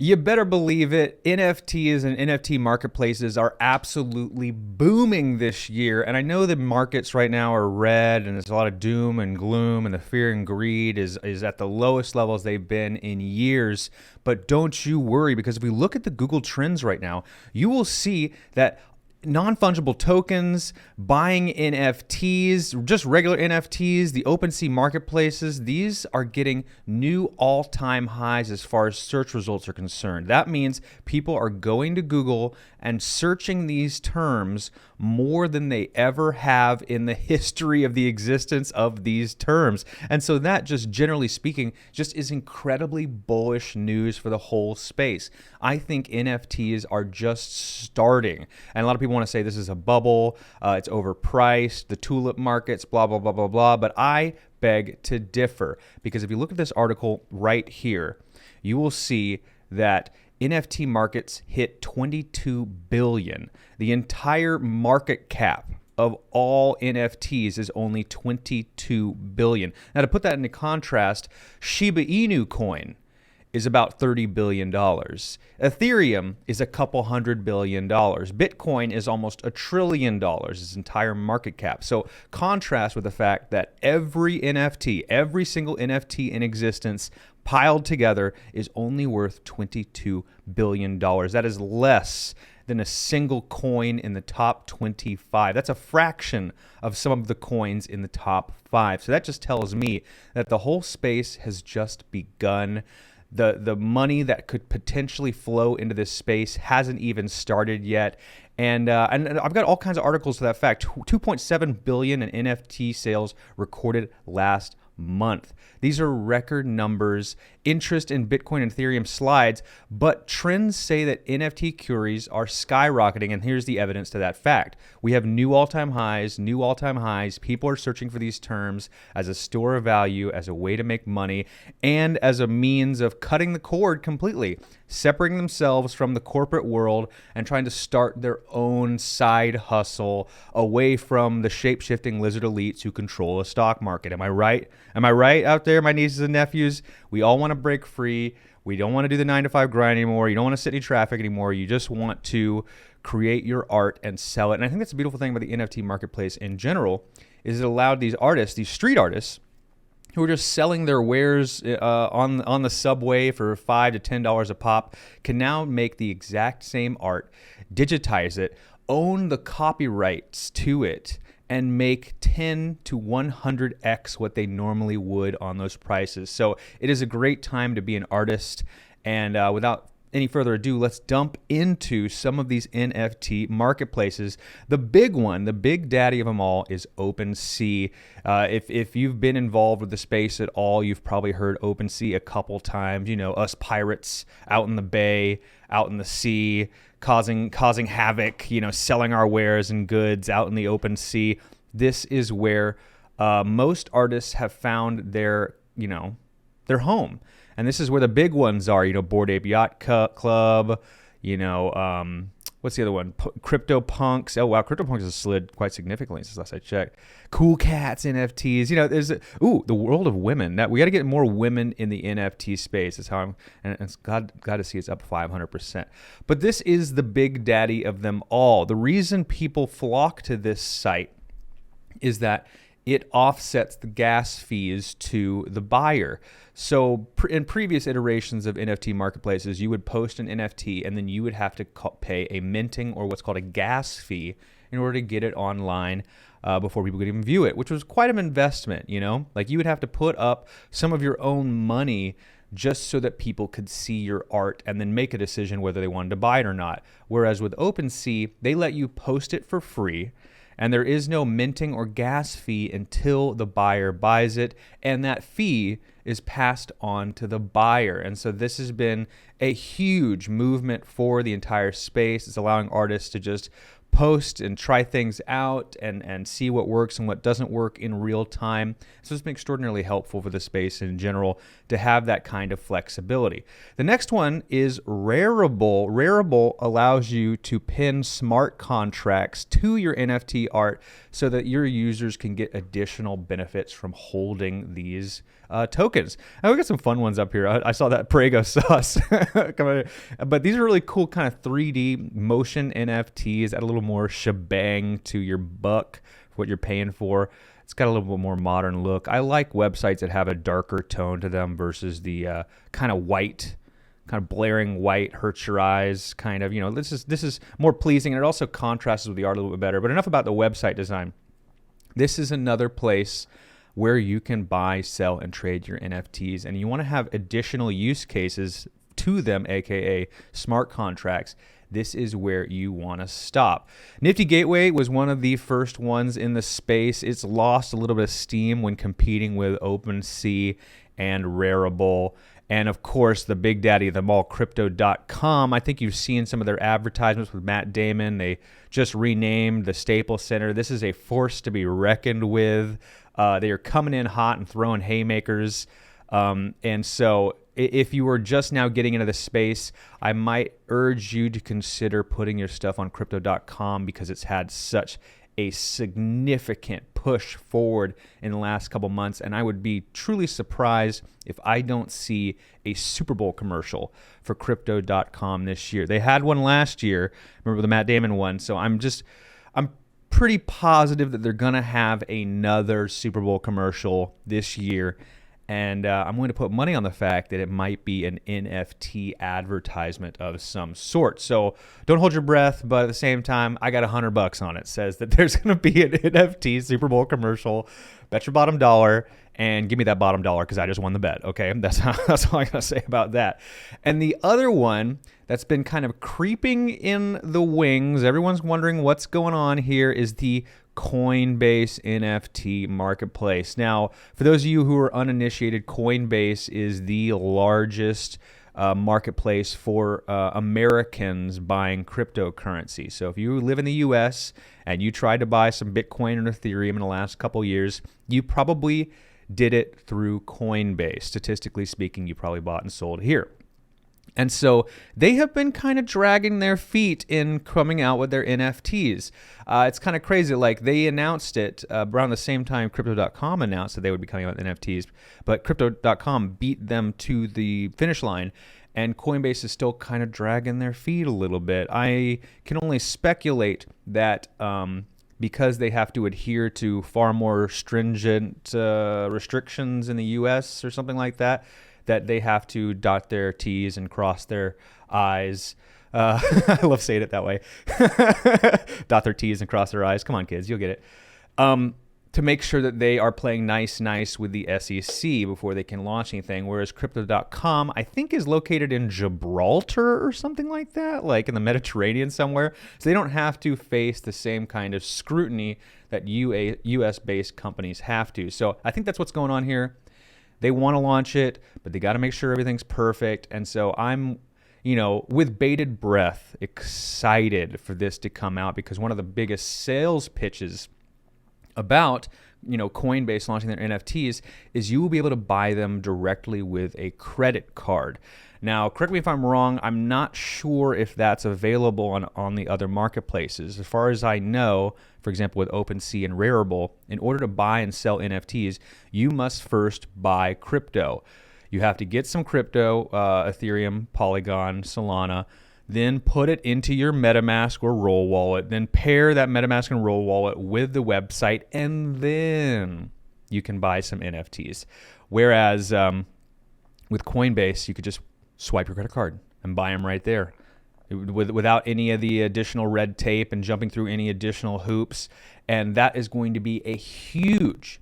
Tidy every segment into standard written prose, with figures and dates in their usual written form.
You better believe it. NFTs and NFT marketplaces are absolutely booming this year. And I know the markets right now are red and there's a lot of doom and gloom, and the fear and greed is at the lowest levels they've been in years. But don't you worry, because if we look at the Google Trends right now, you will see that non-fungible tokens, buying NFTs, just regular NFTs, the Opensea marketplaces, these are getting new all-time highs as far as search results are concerned. That means people are going to Google and searching these terms more than they ever have in the history of the existence of these terms. And so that, just generally speaking, just is incredibly bullish news for the whole space. I think NFTs are just starting. And a lot of people want to say this is a bubble, it's overpriced, the tulip markets, blah, blah, blah, blah, blah. But I beg to differ, because if you look at this article right here, you will see that NFT markets hit 22 billion. The entire market cap of all NFTs is only 22 billion. Now, to put that into contrast, Shiba Inu coin is about $30 billion. Ethereum is a couple $100 billion. Bitcoin is almost $1 trillion, its entire market cap. So contrast with the fact that every NFT, every single NFT in existence piled together is only worth $22 billion. That is less than a single coin in the top 25. That's a fraction of some of the coins in the top 5. So that just tells me that the whole space has just begun. The money that could potentially flow into this space hasn't even started yet. And I've got all kinds of articles to that fact. 2.7 billion in NFT sales recorded last month. These are record numbers. Interest in Bitcoin and Ethereum slides, but trends say that NFT queries are skyrocketing, and here's the evidence to that fact. We have new all-time highs. People are searching for these terms as a store of value, as a way to make money, and as a means of cutting the cord completely, separating themselves from the corporate world and trying to start their own side hustle away from the shape-shifting lizard elites who control the stock market. Am I right? Am I right out there, my nieces and nephews? We all want to break free. We don't want to do the 9-to-5 grind anymore. You don't want to sit in traffic anymore. You just want to create your art and sell it. And I think that's a beautiful thing about the NFT marketplace in general, is it allowed these artists, these street artists, who are just selling their wares on the subway for $5 to $10 a pop, can now make the exact same art, digitize it, own the copyrights to it, and make 10 to 100x what they normally would on those prices. So it is a great time to be an artist. And without any further ado, let's dump into some of these NFT marketplaces. The big one, the big daddy of them all, is Opensea. If you've been involved with the space at all, you've probably heard Opensea a couple times. You know, us pirates out in the bay, out in the sea, causing havoc, you know, selling our wares and goods out in the open sea. This is where most artists have found their home. And this is where the big ones are, you know, Bored Ape Yacht Club, you know, what's the other one? CryptoPunks. Oh, wow, CryptoPunks has slid quite significantly since last I checked. Cool Cats NFTs. You know, there's the world of women. That we got to get more women in the NFT space. That's how and it's glad to see it's up 500%. But this is the big daddy of them all. The reason people flock to this site is that it offsets the gas fees to the buyer. So in previous iterations of NFT marketplaces, you would post an NFT and then you would have to pay a minting, or what's called a gas fee, in order to get it online before people could even view it, which was quite an investment, you know? Like, you would have to put up some of your own money just so that people could see your art and then make a decision whether they wanted to buy it or not. Whereas with Opensea, they let you post it for free, and there is no minting or gas fee until the buyer buys it, and that fee is passed on to the buyer. And so this has been a huge movement for the entire space. It's allowing artists to just post and try things out and see what works and what doesn't work in real time. So it's been extraordinarily helpful for the space in general to have that kind of flexibility. The next one is Wearable. Wearable allows you to pin smart contracts to your NFT art so that your users can get additional benefits from holding these tokens. And we got some fun ones up here. I saw that Prego sauce. But these are really cool kind of 3D motion NFTs, add a little more shebang to your buck for what you're paying for. It's got a little bit more modern look. I like websites that have a darker tone to them versus the kind of white, kind of blaring white, hurts your eyes kind of. This is more pleasing, and it also contrasts with the art a little bit better. But enough about the website design. This is another place where you can buy, sell, and trade your NFTs, and you want to have additional use cases to them, aka smart contracts. This is where you want to stop. Nifty Gateway was one of the first ones in the space. It's lost a little bit of steam when competing with Opensea and Wearable. And of course, the big daddy of them all, Crypto.com. I think you've seen some of their advertisements with Matt Damon. They just renamed the Staples Center. This is a force to be reckoned with. They are coming in hot and throwing haymakers. And so if you were just now getting into the space, I might urge you to consider putting your stuff on Crypto.com because it's had such a significant push forward in the last couple months. And I would be truly surprised if I don't see a Super Bowl commercial for Crypto.com this year. They had one last year, remember the Matt Damon one. So I'm pretty positive that they're going to have another Super Bowl commercial this year. And I'm going to put money on the fact that it might be an NFT advertisement of some sort. So don't hold your breath, but at the same time, I got $100 on it. It says that there's going to be an NFT Super Bowl commercial. Bet your bottom dollar and give me that bottom dollar because I just won the bet. Okay, that's all I got to say about that. And the other one that's been kind of creeping in the wings, everyone's wondering what's going on here, is the Coinbase Nft Marketplace. Now, for those of you who are uninitiated, Coinbase is the largest marketplace for Americans buying cryptocurrency. So if you live in the US and you tried to buy some Bitcoin and Ethereum in the last couple years, you probably did it through Coinbase. Statistically speaking, you probably bought and sold here. And so they have been kind of dragging their feet in coming out with their NFTs. It's kind of crazy. Like they announced it around the same time Crypto.com announced that they would be coming out with NFTs, but Crypto.com beat them to the finish line, and Coinbase is still kind of dragging their feet a little bit. I can only speculate that because they have to adhere to far more stringent restrictions in the U.S. or something like that, that they have to dot their T's and cross their I's. I love saying it that way. Dot their T's and cross their I's. Come on, kids, you'll get it. To make sure that they are playing nice with the SEC before they can launch anything. Whereas Crypto.com, I think, is located in Gibraltar or something like that, like in the Mediterranean somewhere. So they don't have to face the same kind of scrutiny that US-based companies have to. So I think that's what's going on here. They want to launch it, but they got to make sure everything's perfect. And so I'm, with bated breath, excited for this to come out, because one of the biggest sales pitches about, Coinbase launching their NFTs is you will be able to buy them directly with a credit card. Now, correct me if I'm wrong, I'm not sure if that's available on the other marketplaces. As far as I know, for example, with Opensea and Wearable, in order to buy and sell NFTs, you must first buy crypto. You have to get some crypto, Ethereum, Polygon, Solana, then put it into your MetaMask or Roll wallet, then pair that MetaMask and Roll wallet with the website, and then you can buy some NFTs. Whereas with Coinbase, you could just swipe your credit card and buy them right there without any of the additional red tape and jumping through any additional hoops. And that is going to be a huge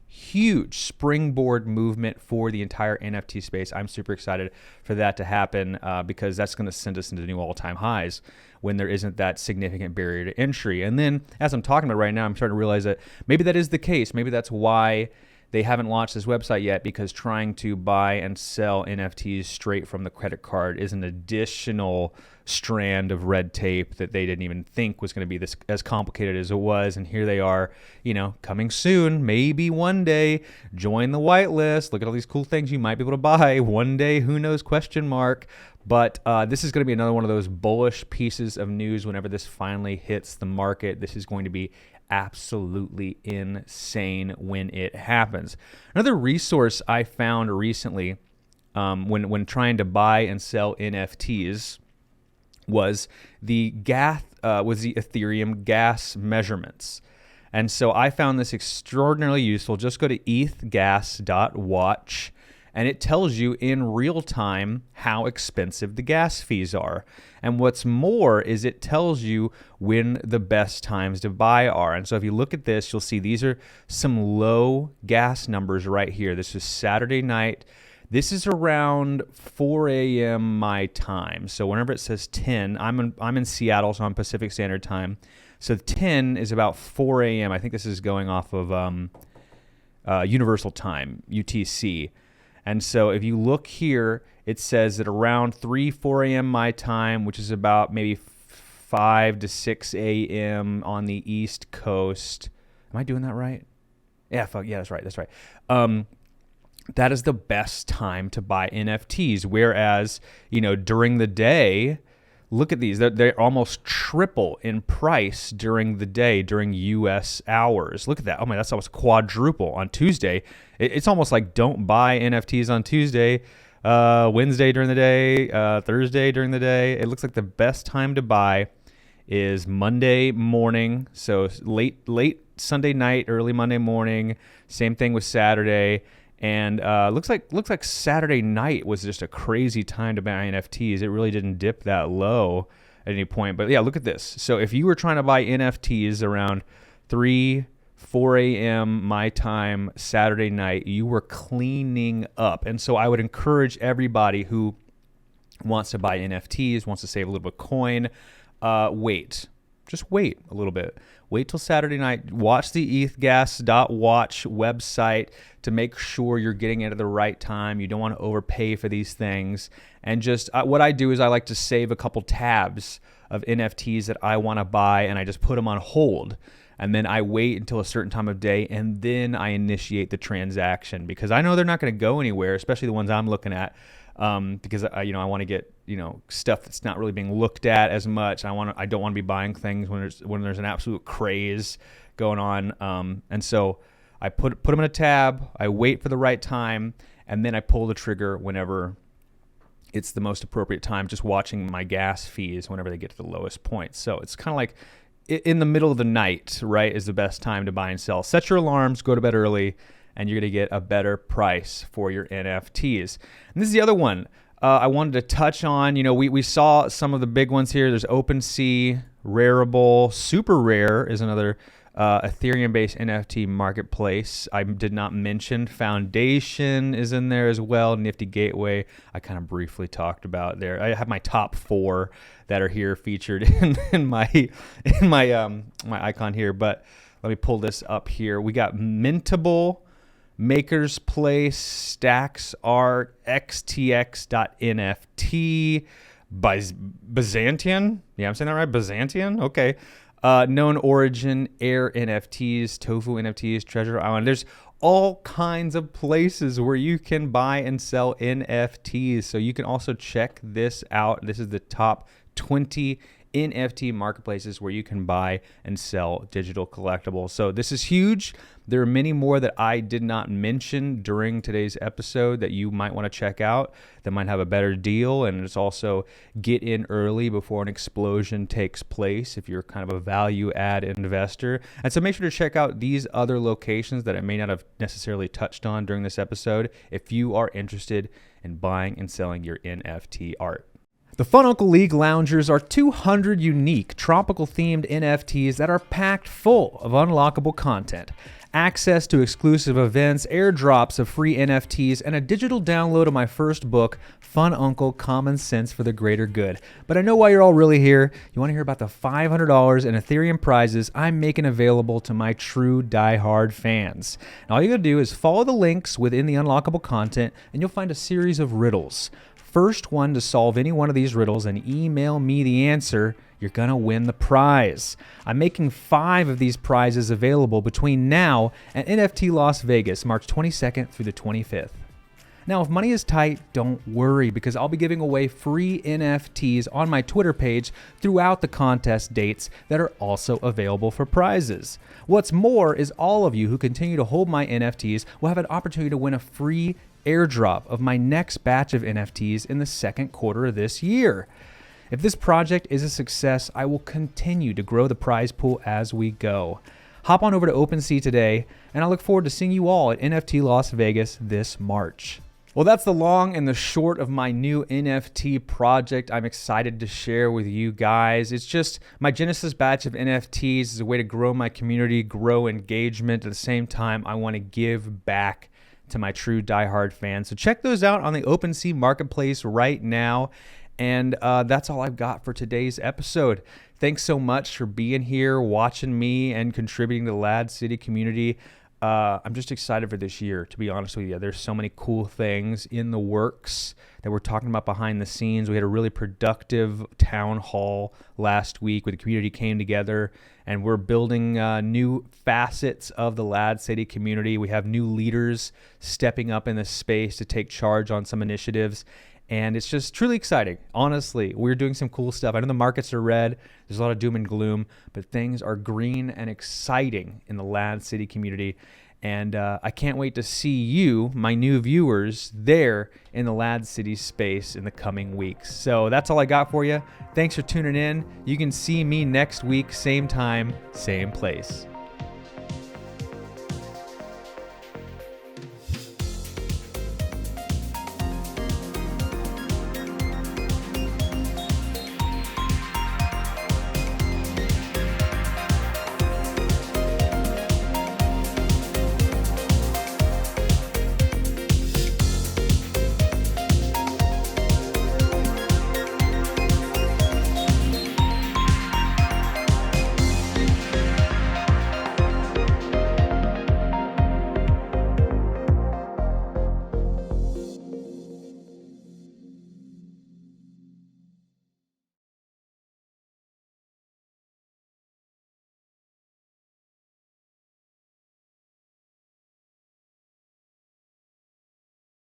springboard movement for the entire NFT space. I'm super excited for that to happen because that's going to send us into new all-time highs when there isn't that significant barrier to entry. And then as I'm talking about right now, I'm starting to realize that maybe that is the case. Maybe that's why they haven't launched this website yet because trying to buy and sell NFTs straight from the credit card is an additional strand of red tape that they didn't even think was going to be this as complicated as it was. And here they are, coming soon, maybe one day. Join the whitelist. Look at all these cool things you might be able to buy one day. Who knows? ? But this is going to be another one of those bullish pieces of news whenever this finally hits the market. This is going to be absolutely insane when it happens. Another resource I found recently when trying to buy and sell NFTs was the Ethereum Gas Measurements. And so I found this extraordinarily useful. Just go to ethgas.watch, and it tells you in real time how expensive the gas fees are. And what's more is it tells you when the best times to buy are. And so if you look at this, you'll see these are some low gas numbers right here. This is Saturday night. This is around 4 a.m. my time. So whenever it says 10, I'm in Seattle, so I'm Pacific Standard Time. So 10 is about 4 a.m. I think this is going off of Universal Time, UTC. And so if you look here, it says that around 4 a.m. my time, which is about maybe 5 to 6 a.m. on the East Coast. Am I doing that right? Yeah, that's right. That is the best time to buy NFTs. Whereas, during the day, look at these. They're almost triple in price during the day, during U.S. hours. Look at that. Oh, man, that's almost quadruple on Tuesday. It's almost like don't buy NFTs on Tuesday, Wednesday during the day, Thursday during the day. It looks like the best time to buy is Monday morning. So late Sunday night, early Monday morning. Same thing with Saturday. And looks like Saturday night was just a crazy time to buy NFTs. It really didn't dip that low at any point. But yeah, look at this. So if you were trying to buy NFTs around 4 a.m. my time Saturday night, you were cleaning up. And so I would encourage everybody who wants to buy NFTs, wants to save a little bit of coin, just wait a little bit. Wait till Saturday night. Watch the ethgas.watch website to make sure you're getting it at the right time. You don't want to overpay for these things. And just what I do is I like to save a couple tabs of NFTs that I want to buy, and I just put them on hold. And then I wait until a certain time of day, and then I initiate the transaction because I know they're not going to go anywhere, especially the ones I'm looking at. Because I want to get stuff that's not really being looked at as much. I don't want to be buying things when there's an absolute craze going on. And so I put them in a tab. I wait for the right time, and then I pull the trigger whenever it's the most appropriate time. Just watching my gas fees whenever they get to the lowest point. So it's kind of like in the middle of the night, right, is the best time to buy and sell. Set your alarms. Go to bed early. And you're going to get a better price for your NFTs. And this is the other one I wanted to touch on. We saw some of the big ones here. There's Opensea, Wearable, Super Rare is another Ethereum-based NFT marketplace. I did not mention Foundation is in there as well. Nifty Gateway, I kind of briefly talked about there. I have my top 4 that are here featured in my icon here. But let me pull this up here. We got Mintable, Maker's Place, Stacks Art, XTX.NFT, Byzantian. Yeah, I'm saying that right? Byzantian? Okay. Known Origin, Air NFTs, Tofu NFTs, Treasure Island. There's all kinds of places where you can buy and sell NFTs. So you can also check this out. This is the top 20 NFT marketplaces where you can buy and sell digital collectibles. So this is huge. There are many more that I did not mention during today's episode that you might want to check out that might have a better deal. And it's also get in early before an explosion takes place if you're kind of a value add investor. And so make sure to check out these other locations that I may not have necessarily touched on during this episode if you are interested in buying and selling your NFT art. The Fun Uncle League Loungers are 200 unique tropical-themed NFTs that are packed full of unlockable content, access to exclusive events, airdrops of free NFTs, and a digital download of my first book, Fun Uncle: Common Sense for the Greater Good. But I know why you're all really here. You want to hear about the $500 in Ethereum prizes I'm making available to my true die-hard fans. And all you gotta do is follow the links within the unlockable content, and you'll find a series of riddles. First one to solve any one of these riddles and email me the answer, you're going to win the prize. I'm making 5 of these prizes available between now and NFT Las Vegas, March 22nd through the 25th. Now, if money is tight, don't worry, because I'll be giving away free NFTs on my Twitter page throughout the contest dates that are also available for prizes. What's more is all of you who continue to hold my NFTs will have an opportunity to win a free airdrop of my next batch of NFTs in the second quarter of this year. If this project is a success, I will continue to grow the prize pool as we go. Hop on over to Opensea today, and I look forward to seeing you all at NFT Las Vegas this March. Well, that's the long and the short of my new NFT project I'm excited to share with you guys. It's just my Genesis batch of NFTs is a way to grow my community, grow engagement. At the same time, I want to give back to my true diehard fans. So check those out on the Opensea Marketplace right now. And that's all I've got for today's episode. Thanks so much for being here, watching me, and contributing to the Lad City community. I'm just excited for this year, to be honest with you. There's so many cool things in the works that we're talking about behind the scenes. We had a really productive town hall last week where the community came together, and we're building new facets of the Lad City community. We have new leaders stepping up in this space to take charge on some initiatives. And it's just truly exciting. Honestly, we're doing some cool stuff. I know the markets are red. There's a lot of doom and gloom, but things are green and exciting in the Lad City community. And I can't wait to see you, my new viewers, there in the Lad City space in the coming weeks. So that's all I got for you. Thanks for tuning in. You can see me next week, same time, same place.